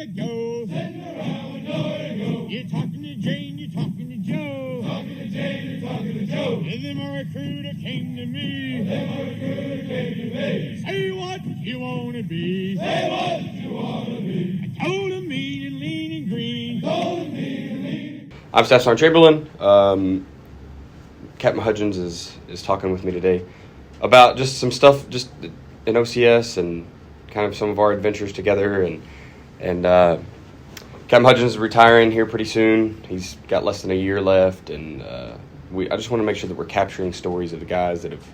to go. Sitting around with nowhere to go. You're talking to Jane, you're talking to Joe. Talking to Jane, you're talking to Joe. And then my recruiter came to me. Then my recruiter came to me. Say what you want to be. Say what you want to be. I told him mean and lean and green. Told him mean and lean. I'm Staff Sergeant Chamberlain. Captain Hudgins is talking with me today about just some stuff just in OCS and kind of some of our adventures together. And Captain Hudgins is retiring here pretty soon. He's got less than a year left, and I just want to make sure that we're capturing stories of the guys that have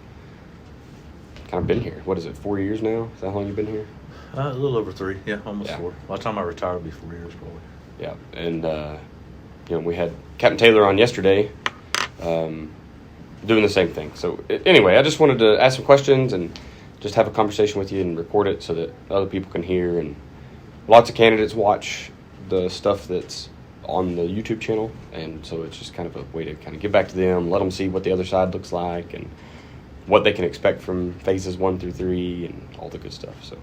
kind of been here. What is it, 4 years now? Is that how long you've been here? A little over 3, almost 4. By the time I retire, it'll be 4 years probably. Yeah, and we had Captain Taylor on yesterday, doing the same thing. So anyway, I just wanted to ask some questions and just have a conversation with you and record it so that other people can hear. And lots of candidates watch the stuff that's on the YouTube channel, and so it's just kind of a way to kind of give back to them, let them see what the other side looks like and what they can expect from phases 1 through 3 and all the good stuff. So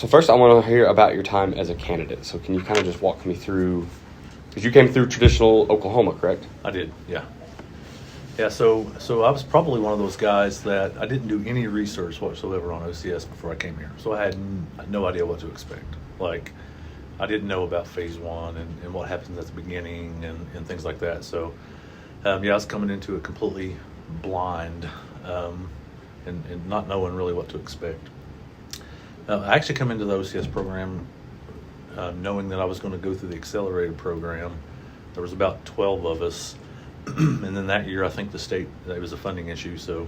first I want to hear about your time as a candidate. So can you kind of just walk me through, because you came through traditional Oklahoma, correct? I did, yeah. Yeah, so I was probably one of those guys that I didn't do any research whatsoever on OCS before I came here. So I had no idea what to expect. Like, I didn't know about phase 1 and what happens at the beginning and things like that. So, I was coming into it completely blind and not knowing really what to expect. I actually come into the OCS program knowing that I was going to go through the accelerated program. There was about 12 of us. And then that year, I think the state, it was a funding issue. So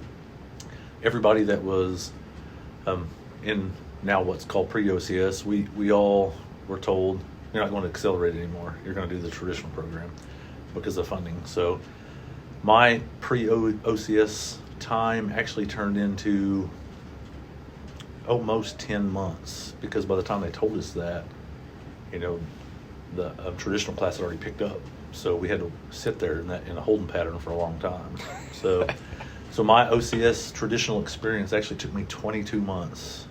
everybody that was in now what's called pre-OCS, we all were told, you're not going to accelerate anymore. You're going to do the traditional program because of funding. So my pre-OCS time actually turned into almost 10 months, because by the time they told us that, the traditional class had already picked up. So we had to sit there in a holding pattern for a long time. So my OCS traditional experience actually took me 22 months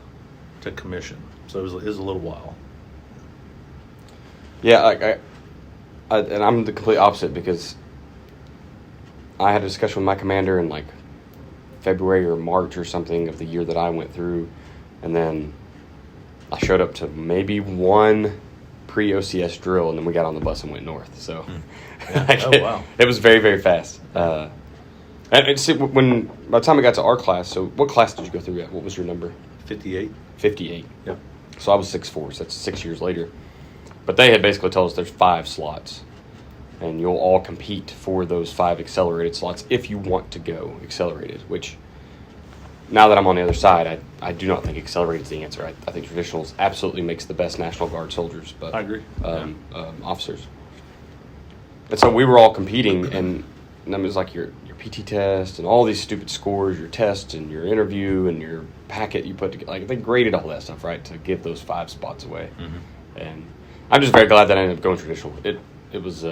to commission. So it was a little while. Yeah, and I'm the complete opposite, because I had a discussion with my commander in like February or March or something of the year that I went through, and then I showed up to maybe one pre-OCS drill, and then we got on the bus and went north. So yeah. Oh, wow. It was very, very fast. And by the time I got to our class, so what class did you go through at? What was your number? 58. 58. Yep. So I was 6'4", so that's 6 years later. But they had basically told us there's 5 slots, and you'll all compete for those 5 accelerated slots if you want to go accelerated, which now that I'm on the other side, I do not think accelerated is the answer. I think traditionals absolutely makes the best National Guard soldiers, but I agree. Officers. And so we were all competing, and it was like your PT test and all these stupid scores, your test and your interview and your packet you put together. Like, they graded all that stuff, right, to give those 5 spots away. Mm-hmm. And I'm just very glad that I ended up going traditional. It was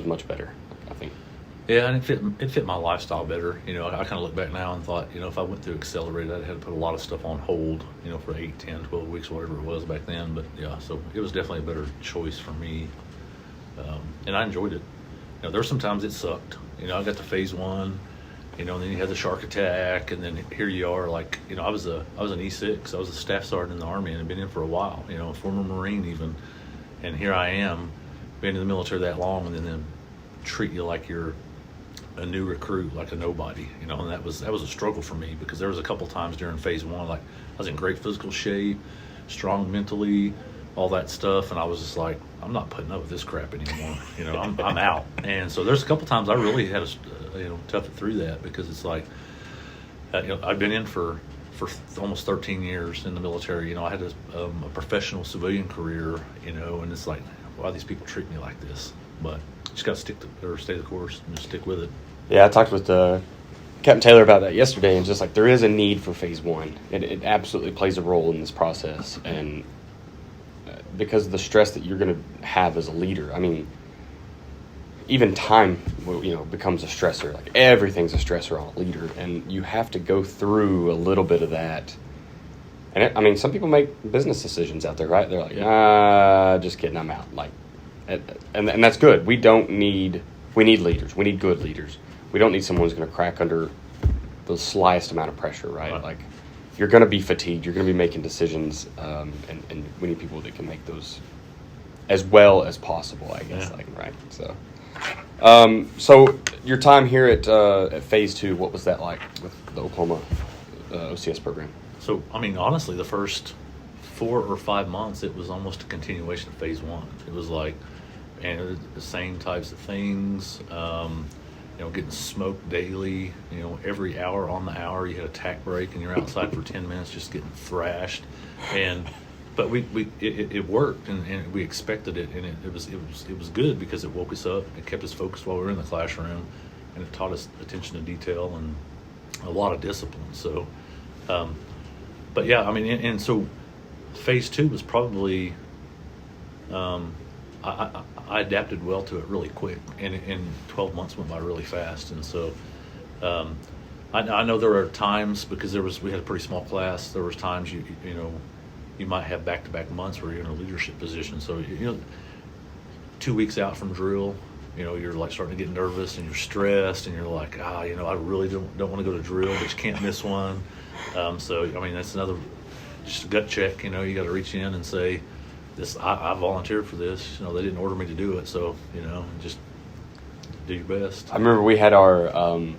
much better, I think. Yeah, and it fit my lifestyle better. I kind of look back now and thought, if I went through accelerated, I'd have to put a lot of stuff on hold, for 8, 10, 12 weeks, whatever it was back then. But yeah, so it was definitely a better choice for me. And I enjoyed it. There were some times it sucked. I got to phase 1, and then you had the shark attack, and then here you are, like, I was an E6. I was a staff sergeant in the Army and had been in for a while, a former Marine even. And here I am, been in the military that long, and then treat you like you're a new recruit, like a nobody, and that was a struggle for me, because there was a couple times during phase 1, like, I was in great physical shape, strong mentally, all that stuff, and I was just like, I'm not putting up with this crap anymore. I'm out. And so there's a couple times I really had to tough it through that, because it's like, I've been in for almost 13 years in the military. I had a professional civilian career, and it's like, why these people treat me like this? But you just got to stay the course and just stick with it. Yeah, I talked with Captain Taylor about that yesterday, and just like, there is a need for phase 1. It absolutely plays a role in this process, and because of the stress that you're going to have as a leader. I mean, even time, becomes a stressor. Like, everything's a stressor on a leader, and you have to go through a little bit of that And some people make business decisions out there, right? They're like, just kidding, I'm out. Like, and that's good. We need leaders. We need good leaders. We don't need someone who's going to crack under the slightest amount of pressure, right? Like, you're going to be fatigued. You're going to be making decisions, and we need people that can make those as well as possible, I guess. Right? So your time here at Phase 2, what was that like with the Oklahoma OCS program? So, honestly, the first 4 or 5 months, it was almost a continuation of Phase 1. It was like, and the same types of things, getting smoked daily, every hour on the hour, you had a tack break and you're outside for 10 minutes just getting thrashed. But it worked, and we expected it, and it was good because it woke us up, it kept us focused while we were in the classroom, and it taught us attention to detail and a lot of discipline. So, but yeah, and so Phase 2 was probably, I adapted well to it really quick, and 12 months went by really fast, and so I know there are times, because we had a pretty small class, there was times you might have back-to-back months where you're in a leadership position. So 2 weeks out from drill, you're like starting to get nervous and you're stressed and you're like, I really don't want to go to drill, but you can't miss one. So that's another just a gut check. You got to reach in and say, I volunteered for this. They didn't order me to do it, so just do your best. I remember we had a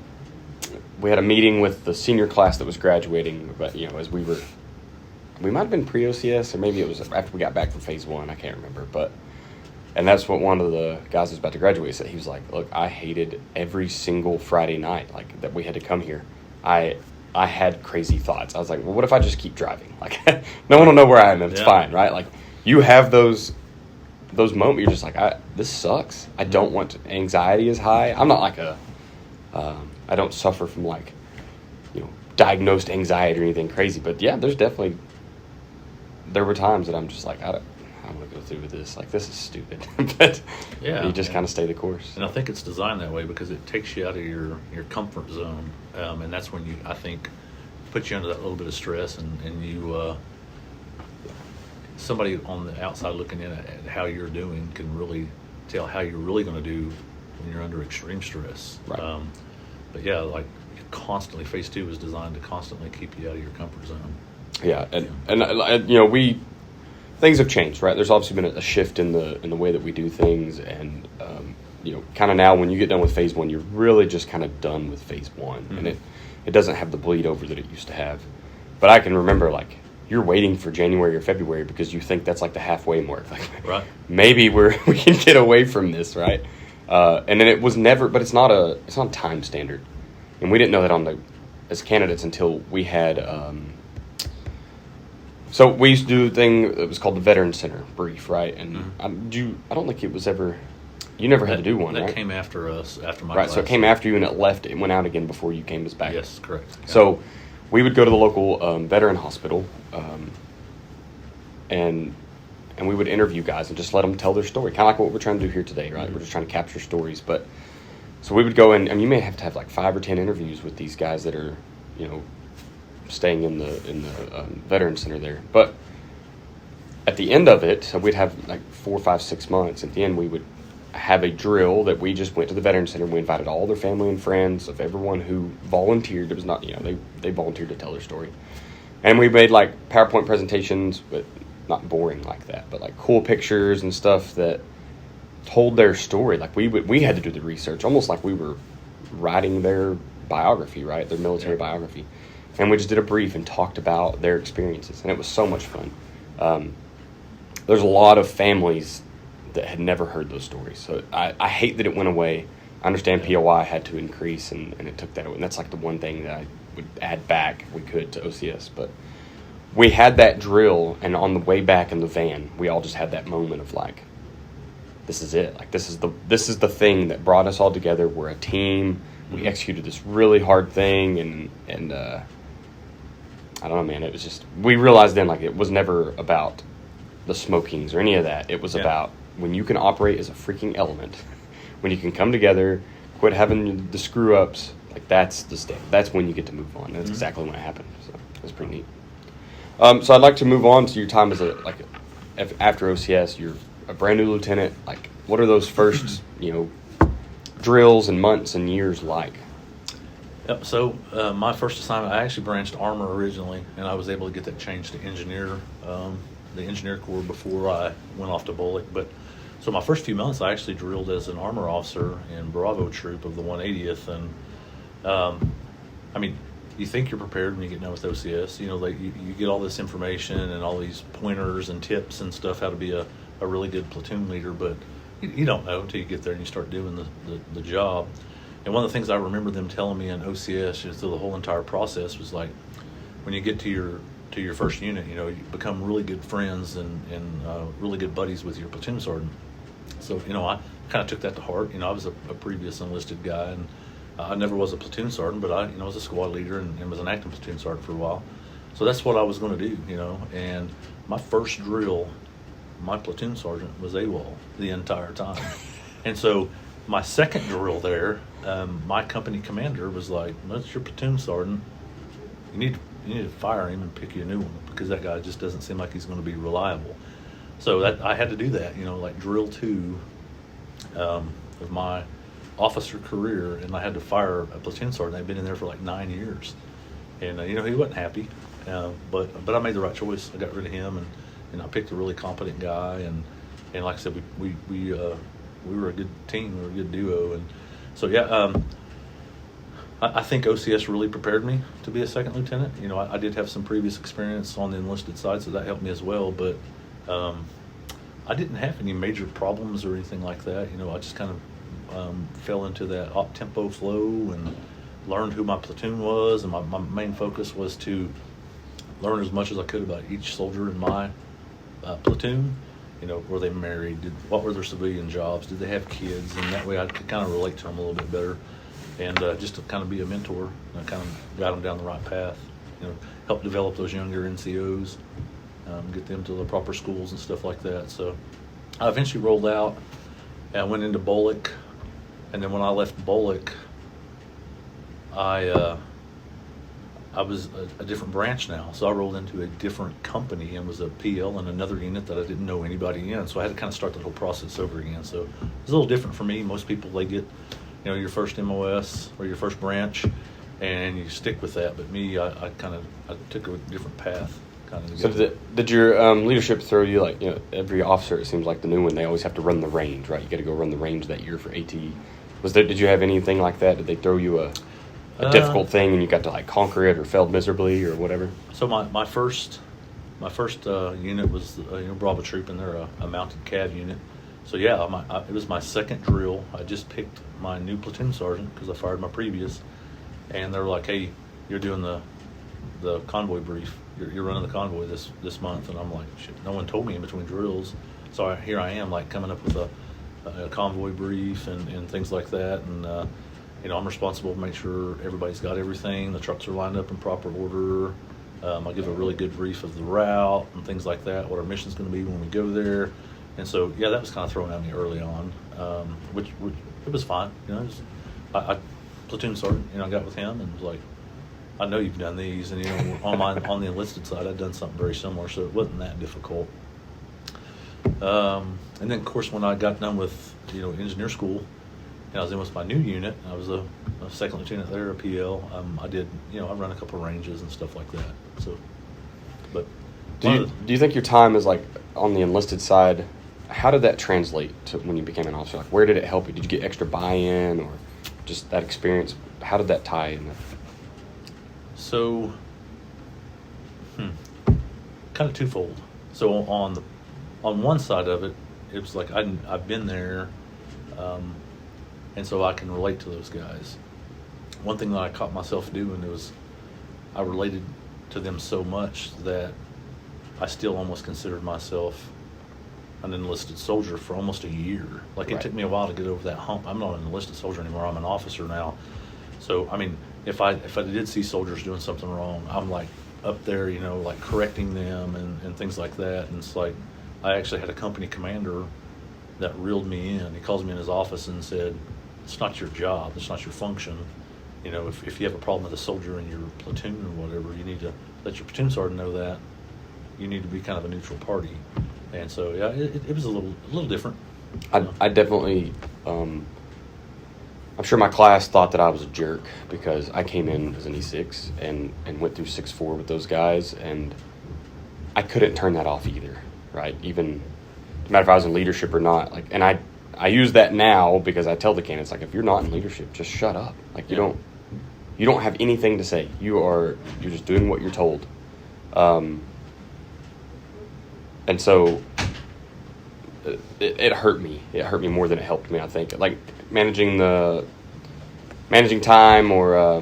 meeting with the senior class that was graduating, but as we might have been pre-OCS, or maybe it was after we got back from Phase 1. I can't remember, and that's what one of the guys who was about to graduate said. He was like, "Look, I hated every single Friday night like that we had to come here. I had crazy thoughts. I was like, well, what if I just keep driving? Like, no one will know where I am. It's fine, right? Like, you have those moments. You're just like, this sucks. I don't want to. Anxiety is high. I'm not like I don't suffer from like, diagnosed anxiety or anything crazy. But yeah, there were times that I'm just like, I want to go through with this. Like, this is stupid. But you just kind of stay the course. And I think it's designed that way because it takes you out of your comfort zone. And that's when I think, puts you under that little bit of stress, and you, somebody on the outside looking in at how you're doing can really tell how you're really going to do when you're under extreme stress. Right. But yeah, like constantly, Phase 2 is designed to constantly keep you out of your comfort zone. Yeah, and things have changed, right? There's obviously been a shift in the way that we do things, and kind of now when you get done with Phase 1, you're really just kind of done with Phase 1, and it doesn't have the bleed over that it used to have. But I can remember, like, you're waiting for January or February because you think that's like the halfway mark. Like, right. Maybe we can get away from this, right? And then it was never, but it's not a time standard, and we didn't know that as candidates until we had. So we used to do a thing that was called the Veteran Center brief, right? And I don't think it was ever. You never had to do one, that right? That came after us, after my class. class. So it came after you, and it went out again before you came back. Yes, correct. So we would go to the local veteran hospital, and we would interview guys and just let them tell their story, kind of like what we're trying to do here today, right? We're just trying to capture stories. But so we would go in, and you may have to have like 5 or 10 interviews with these guys that are, staying in the veteran center there. But at the end of it, so we'd have like 4, 5, 6 months. At the end, we would have a drill that we just went to the veteran center. We invited all their family and friends of everyone who volunteered. It was not, they volunteered to tell their story. And we made like PowerPoint presentations, but not boring like that, but like cool pictures and stuff that told their story. Like we had to do the research, almost like we were writing their biography, right? Their military biography. And we just did a brief and talked about their experiences, and it was so much fun. There's a lot of families that had never heard those stories, so I hate that it went away. I understand POI had to increase, and it took that away, and that's like the one thing that I would add back if we could to OCS. But we had that drill, and on the way back in the van, we all just had that moment of like, this is it. Like, this is the thing that brought us all together. We're a team. We executed this really hard thing, and I don't know, man. It was just, we realized then, like, it was never about the smokings or any of that. It was about when you can operate as a freaking element, when you can come together, quit having the screw ups. Like, that's the step. That's when you get to move on. That's exactly when it happened. So it was pretty neat. So I'd like to move on to your time as after OCS. You're a brand new lieutenant. Like, what are those first drills and months and years like? Yep. So my first assignment, I actually branched armor originally, and I was able to get that changed to engineer, the engineer corps before I went off to Bullock. But so my first few months, I actually drilled as an armor officer in Bravo Troop of the 180th, and I mean, you think you're prepared when you get done with OCS. You get all this information and all these pointers and tips and stuff how to be a really good platoon leader, but you don't know until you get there and you start doing the job. And one of the things I remember them telling me in OCS through the whole entire process was like, when you get to your first unit, you become really good friends and really good buddies with your platoon sergeant. So I kind of took that to heart. I was a previous enlisted guy, and I never was a platoon sergeant, but I was a squad leader and was an acting platoon sergeant for a while. So that's what I was going to do. And my first drill, my platoon sergeant was AWOL the entire time. And so my second drill there, my company commander was like, "That's your platoon sergeant. You need to fire him and pick you a new one, because that guy just doesn't seem like he's going to be reliable." So I had to do that, like drill 2 of my officer career, and I had to fire a platoon sergeant. They'd been in there for like 9 years, and he wasn't happy, but I made the right choice. I got rid of him, and I picked a really competent guy, and like I said, we were a good team, we were a good duo, and so I think OCS really prepared me to be a second lieutenant. I did have some previous experience on the enlisted side, so that helped me as well, but I didn't have any major problems or anything like that. I just kind of fell into that op-tempo flow and learned who my platoon was, and my main focus was to learn as much as I could about each soldier in my platoon. Were they married? What were their civilian jobs? Did they have kids? And that way I could kind of relate to them a little bit better, and just to kind of be a mentor, kind of guide them down the right path, help develop those younger NCOs, get them to the proper schools and stuff like that. So I eventually rolled out and I went into Bullock, and then when I left Bullock, I was a different branch now, so I rolled into a different company and was a PL in another unit that I didn't know anybody in, so I had to kind of start the whole process over again. So it's a little different for me. Most people, they get your first MOS or your first branch and you stick with that, but me, I took a different path. So did your leadership throw you, like, every officer, it seems like the new one, they always have to run the range, right? You got to go run the range that year for AT. Did you have anything like that? Did they throw you a difficult thing and you got to like conquer it, or failed miserably, or whatever? So my first unit was Bravo Troop, and they're a mounted cav unit. So it was my second drill. I just picked my new platoon sergeant because I fired my previous, and they were like, "Hey, you're doing the convoy brief. You're running the convoy this month." And I'm like, "Shit, no one told me in between drills." So here I am, like, coming up with a convoy brief and things like that, and I'm responsible to make sure everybody's got everything, the trucks are lined up in proper order. I give a really good brief of the route and things like that, what our mission's going to be when we go there. And so, that was kind of thrown at me early on, which it was fine. I platoon sergeant, I got with him and was like, "I know you've done these," and on the enlisted side, I'd done something very similar, so it wasn't that difficult. And then, of course, when I got done with engineer school, and I was in with my new unit, I was a second lieutenant there, a PL. I did, I run a couple of ranges and stuff like that. So, but do you think your time is like on the enlisted side? How did that translate to when you became an officer? Like, where did it help you? Did you get extra buy-in, or just that experience? How did that tie in? So, kind of twofold. So on one side of it, it was like I've been there, and so I can relate to those guys. One thing that I caught myself doing was I related to them so much that I still almost considered myself an enlisted soldier for almost a year. Like, it took me a while to get over that hump. I'm not an enlisted soldier anymore. I'm an officer now. So, I mean, if I did see soldiers doing something wrong, I'm like up there, like correcting them and things like that. And it's like, I actually had a company commander that reeled me in. He calls me in his office and said, "It's not your job. It's not your function. If you have a problem with a soldier in your platoon or whatever, you need to let your platoon sergeant know that, you need to be kind of a neutral party. And so, yeah, it was a little different. I definitely, I'm sure my class thought that I was a jerk because I came in as an E6 and went through 6-4 with those guys, and I couldn't turn that off either, right? Even no matter if I was in leadership or not, like, and I use that now because I tell the candidates, like, if you're not in leadership, just shut up. Like, you don't have anything to say. You're just doing what you're told. And so it hurt me. It hurt me more than it helped me, I think. Like managing time, or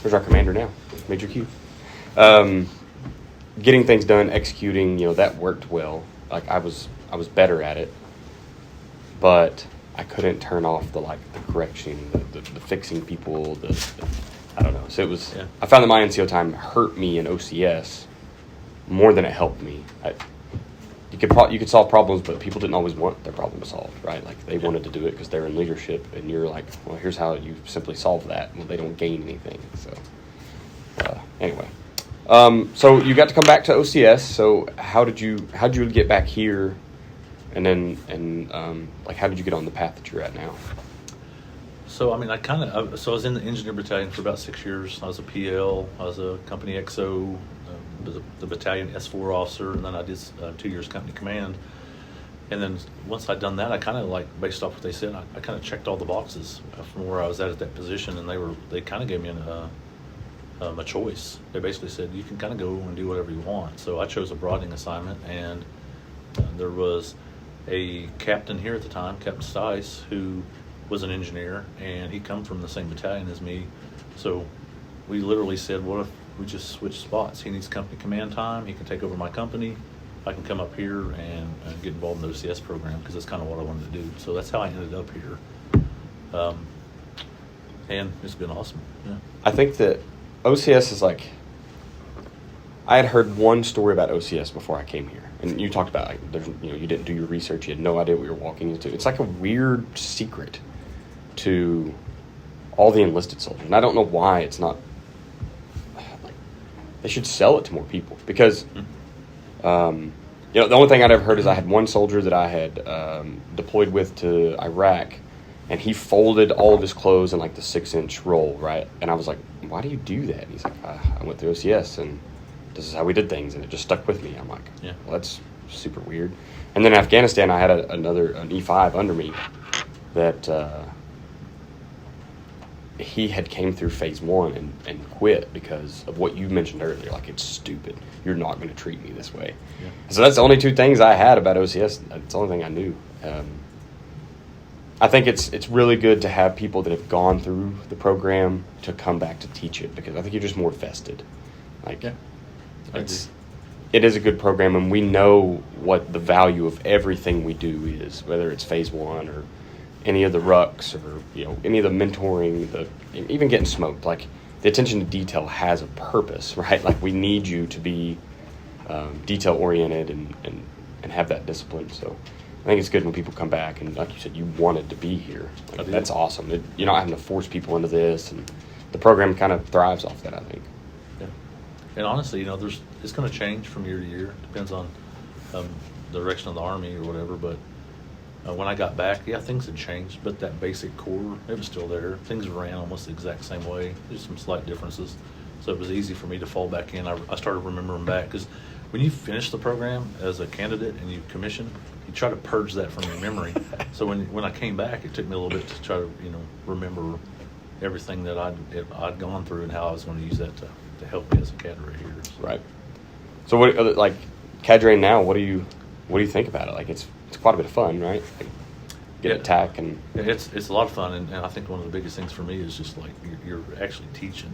where's our commander now? Major Q. Getting things done, executing, that worked well. Like I was better at it. But I couldn't turn off the correction, the fixing people, I don't know. So it was I found that my NCO time hurt me in OCS more than it helped me. You could solve problems, but people didn't always want their problem solved, right? Like they wanted to do it because they're in leadership, and you're like, well, here's how you simply solve that. Well, they don't gain anything. So anyway, so you got to come back to OCS. So how'd you get back here, and then how did you get on the path that you're at now? So I mean, I was in the engineer battalion for about 6 years. I was a PL. I was a company XO. The battalion S4 officer, and then I did 2 years company command. And then once I'd done that, I kind of based off what they said, I kind of checked all the boxes from where I was at that position, and they kind of gave me a choice. They basically said, you can kind of go and do whatever you want. So I chose a broadening assignment, and there was a captain here at the time, Captain Stice, who was an engineer, and he come from the same battalion as me. So we literally said, what if we just switch spots? He needs company command time. He can take over my company. I can come up here and get involved in the OCS program because that's kind of what I wanted to do. So that's how I ended up here. And it's been awesome. Yeah. I think that OCS is I had heard one story about OCS before I came here. And you talked about you didn't do your research. You had no idea what you were walking into. It's like a weird secret to all the enlisted soldiers. And I don't know why it's not. They should sell it to more people because, the only thing I'd ever heard is I had one soldier that I had deployed with to Iraq, and he folded all of his clothes in the 6-inch roll, right? And I was like, why do you do that? And he's like, I went through OCS, and this is how we did things, and it just stuck with me. I'm like, well, that's super weird. And then in Afghanistan, I had an E5 under me that he had came through phase 1 and quit because of what you mentioned earlier. Like, it's stupid. You're not going to treat me this way. Yeah. So that's the only two things I had about OCS. That's the only thing I knew. I think it's really good to have people that have gone through the program to come back to teach it, because I think you're just more vested. It is a good program, and we know what the value of everything we do is, whether it's phase 1 or any of the rucks, or any of the mentoring, even getting smoked. The attention to detail has a purpose, right? We need you to be detail oriented and have that discipline. So I think it's good when people come back, and like you said, you wanted to be here. That's awesome. You're not having to force people into this, and the program kind of thrives off that, I think. Yeah. And honestly, it's going to change from year to year. Depends on the direction of the Army or whatever, but when I got back, things had changed, but that basic core, it was still there. Things ran almost the exact same way. There's some slight differences. So it was easy for me to fall back in. I started remembering back, because when you finish the program as a candidate and you commission, you try to purge that from your memory. So when I came back, it took me a little bit to try to, remember everything that I'd gone through and how I was going to use that to help me as a cadre here. So. Right. So what, cadre now, what do you think about it? It's quite a bit of fun, right? Attack and it's a lot of fun, and I think one of the biggest things for me is just you're actually teaching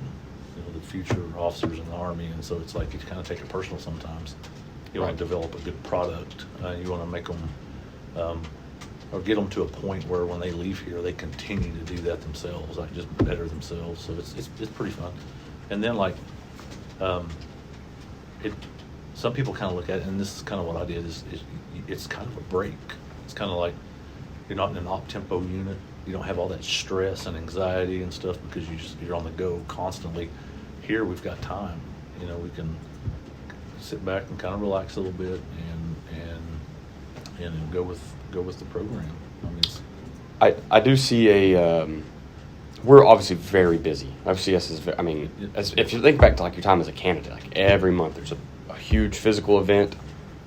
the future officers in the Army, and so it's you kind of take it personal sometimes. You want to develop a good product. You want to make them or get them to a point where when they leave here, they continue to do that themselves, just better themselves. So it's pretty fun. And then some people kind of look at it, and this is kind of what I did, is it's kind of a break. It's kind of you're not in an op-tempo unit. You don't have all that stress and anxiety and stuff because you're on the go constantly. Here we've got time. We can sit back and kind of relax a little bit and go with the program. I mean, I do see we're obviously very busy. OCS is, if you think back to like your time as a candidate, like every month there's a huge physical event,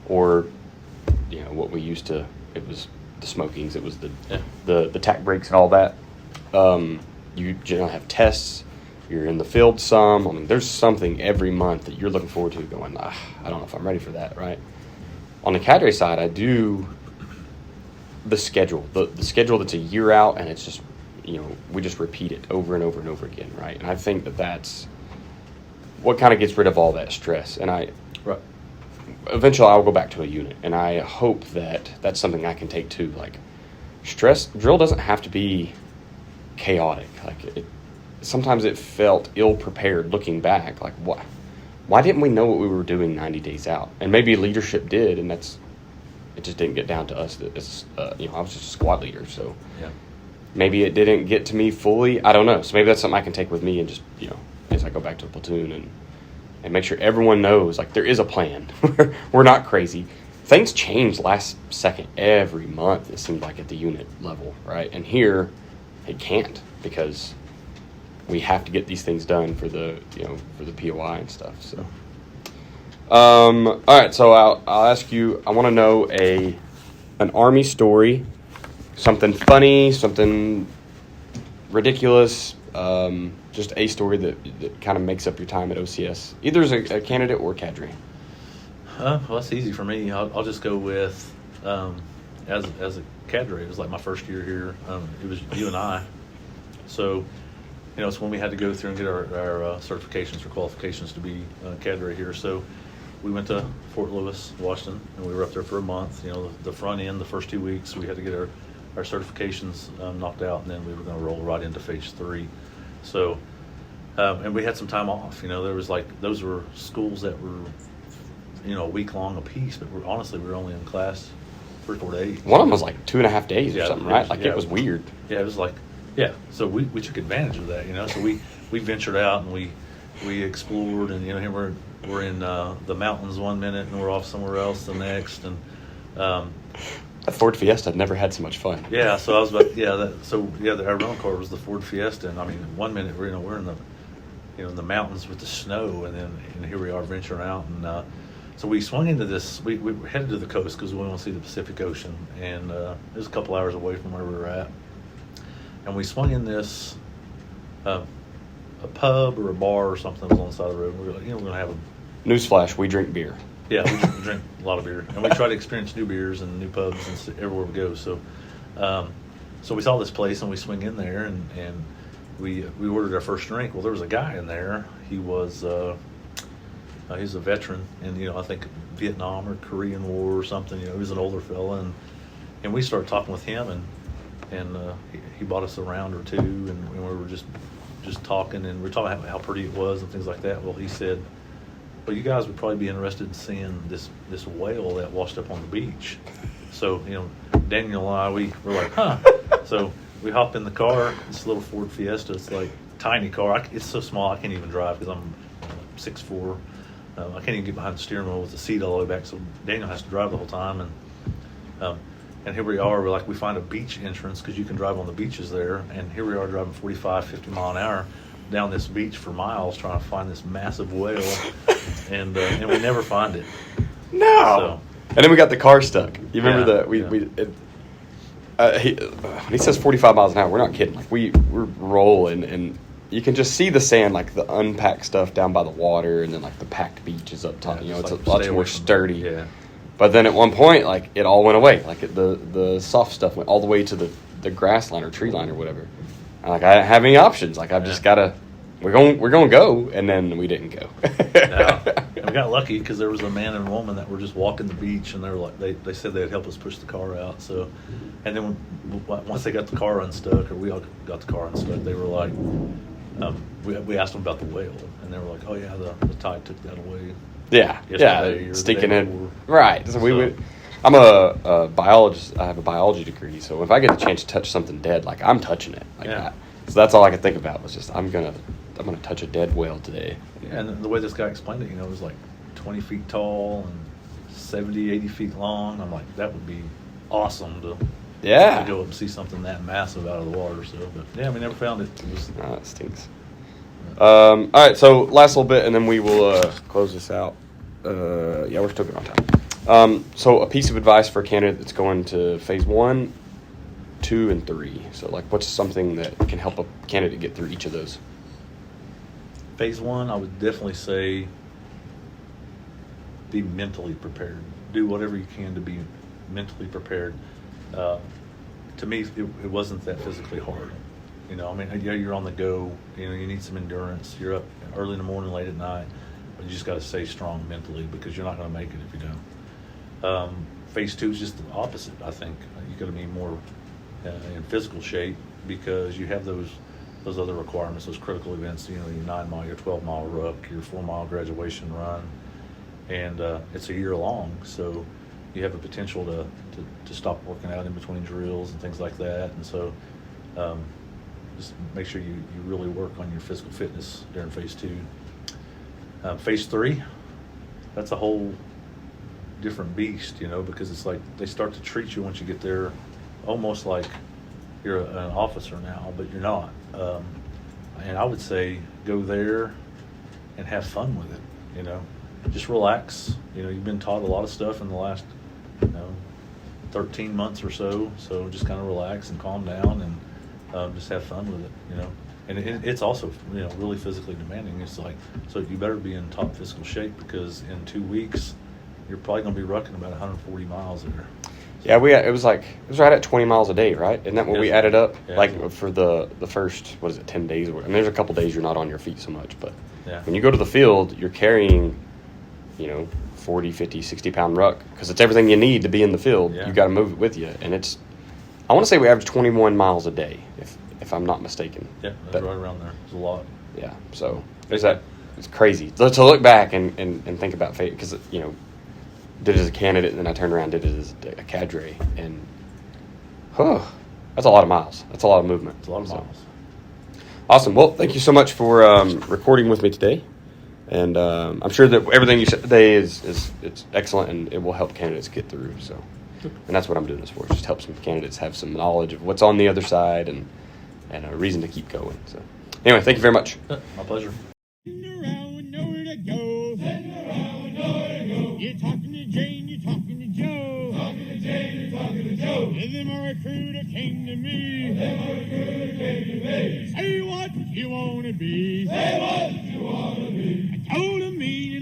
or what we used to. It was the smokings. It was the tack breaks and all that. You generally have tests. You're in the field some. I mean, there's something every month that you're looking forward to. Going, I don't know if I'm ready for that. Right. On the cadre side, I do the schedule. The schedule that's a year out, and it's just. We just repeat it over and over and over again, right? And I think that's what kind of gets rid of all that stress. And eventually I'll go back to a unit, and I hope that that's something I can take too. Like, stress drill doesn't have to be chaotic. Like, sometimes it felt ill-prepared looking back. Like, why didn't we know what we were doing 90 days out? And maybe leadership did, and it just didn't get down to us. I was just a squad leader, so. Yeah. Maybe it didn't get to me fully. I don't know. So maybe that's something I can take with me and just, as I go back to the platoon and make sure everyone knows, like, there is a plan. We're not crazy. Things change last second every month, it seems like, at the unit level, right? And here, it can't, because we have to get these things done for the POI and stuff. So, all right. So I'll ask you. I want to know an Army story. Something funny, something ridiculous, just a story that kind of makes up your time at OCS, either as a candidate or cadre. Well, that's easy for me. I'll just go with as a cadre. It was like my first year here. It was you and I. So, it's when we had to go through and get our certifications or qualifications to be cadre here. So we went to Fort Lewis, Washington, and we were up there for a month. The front end, the first 2 weeks, we had to get our certifications knocked out, and then we were going to roll right into phase 3. So, and we had some time off. There was those were schools that were, a week long apiece, but honestly, we were only in class 3 or 4 days. One of them was like 2.5 days or something, right? It was weird. Yeah, it was so we took advantage of that, So we ventured out and we explored, and here we're in the mountains one minute, and we're off somewhere else the next, and That Ford Fiesta, I've never had so much fun. Yeah, so I was about our rental car was the Ford Fiesta, and 1 minute we're in the in the mountains with the snow, and here we are venturing out, and so we swung into this. We headed to the coast because we wanted to see the Pacific Ocean, and it was a couple hours away from where we were at, and we swung in this a pub or a bar or something that was on the side of the road. We were like, we're going to have a newsflash: we drink beer. Yeah, we drink a lot of beer, and we try to experience new beers and new pubs and everywhere we go. So, so we saw this place, and we swing in there, and we ordered our first drink. Well, there was a guy in there. He was he's a veteran, and I think Vietnam or Korean War or something. He was an older fella, and we started talking with him, and he bought us a round or two, and we were just talking, and we were talking about how pretty it was and things like that. Well, he said, well, you guys would probably be interested in seeing this whale that washed up on the beach. So, Daniel and I, we were like, huh. So we hop in the car, this little Ford Fiesta. It's like a tiny car. It's so small I can't even drive because I'm 6'4". I can't even get behind the steering wheel with the seat all the way back. So Daniel has to drive the whole time. And here we are. We find a beach entrance because you can drive on the beaches there. And here we are driving 45, 50 mile an hour down this beach for miles trying to find this massive whale, and we never find it. No. And then we got the car stuck. You remember when he says 45 miles an hour, we're not kidding. Like we're rolling, and you can just see the sand, like the unpacked stuff down by the water, and then like the packed beach is up top. It's a lot more sturdy. Yeah. But then at one point, like it all went away. Like the soft stuff went all the way to the grass line or tree line or whatever. Like I didn't have any options. Like I've just gotta. We're going to go, and then we didn't go. No. And we got lucky because there was a man and a woman that were just walking the beach, and they were like they said they'd help us push the car out. So, and then once they got the car unstuck, or we all got the car unstuck, they were like, we asked them about the whale, and they were like, oh yeah, the tide took that away. Yeah, stinking in. Right. So I'm a biologist. I have a biology degree, so if I get the chance to touch something dead, like I'm touching it, like that. So that's all I could think about was just I'm gonna touch a dead whale today. Yeah, and the way this guy explained it, it was like 20 feet tall and 70, 80 feet long. I'm like, that would be awesome to go up and see something that massive out of the water. So, but yeah, we never found it. It stinks. All right, so last little bit, and then we will close this out. Yeah, we're still good on time. So a piece of advice for a candidate that's going to phase 1, 2, and 3. So, like, what's something that can help a candidate get through each of those? Phase 1, I would definitely say be mentally prepared. Do whatever you can to be mentally prepared. To me, it wasn't that physically hard. You know, I mean, yeah, you're on the go. You know, you need some endurance. You're up early in the morning, late at night. But you just got to stay strong mentally because you're not going to make it if you don't. Phase 2 is just the opposite, I think. You got to be more in physical shape because you have those other requirements, those critical events. You know, your 9-mile, your 12-mile ruck, your 4-mile graduation run, and it's a year long. So you have a potential to stop working out in between drills and things like that. And so just make sure you really work on your physical fitness during phase 2. Phase 3, that's a whole different beast, you know, because it's like they start to treat you once you get there almost like you're an officer now, but you're not. And I would say go there and have fun with it, you know. Just relax. You know, you've been taught a lot of stuff in the last, 13 months or so just kind of relax and calm down and just have fun with it, you know. And it's also, really physically demanding. It's like, so you better be in top physical shape because in 2 weeks, you're probably going to be rucking about 140 miles there. Yeah, it was right at 20 miles a day, right? Isn't that what we added up? Yeah, for the first, 10 days? I mean, there's a couple days you're not on your feet so much, but when you go to the field, you're carrying, 40, 50, 60-pound ruck because it's everything you need to be in the field. Yeah. You got to move it with you, and I want to say we average 21 miles a day, if I'm not mistaken. Yeah, that's right around there. It's a lot. Yeah, so there's that. It's crazy to look back and think about fate because did it as a candidate and then I turned around and did it as a cadre and that's a lot of miles. That's a lot of movement. It's a lot of miles. Awesome. Well, thank you so much for recording with me today, and I'm sure that everything you said today it's excellent and it will help candidates get through. So, and that's what I'm doing this for. Just help some candidates have some knowledge of what's on the other side and a reason to keep going. So, anyway, thank you very much. My pleasure. You're talking to Jane, you're talking to Joe. Talking to Jane, you're talking to Joe. And then my recruiter came to me. Say what you want to be. Say what you want to be. I told him me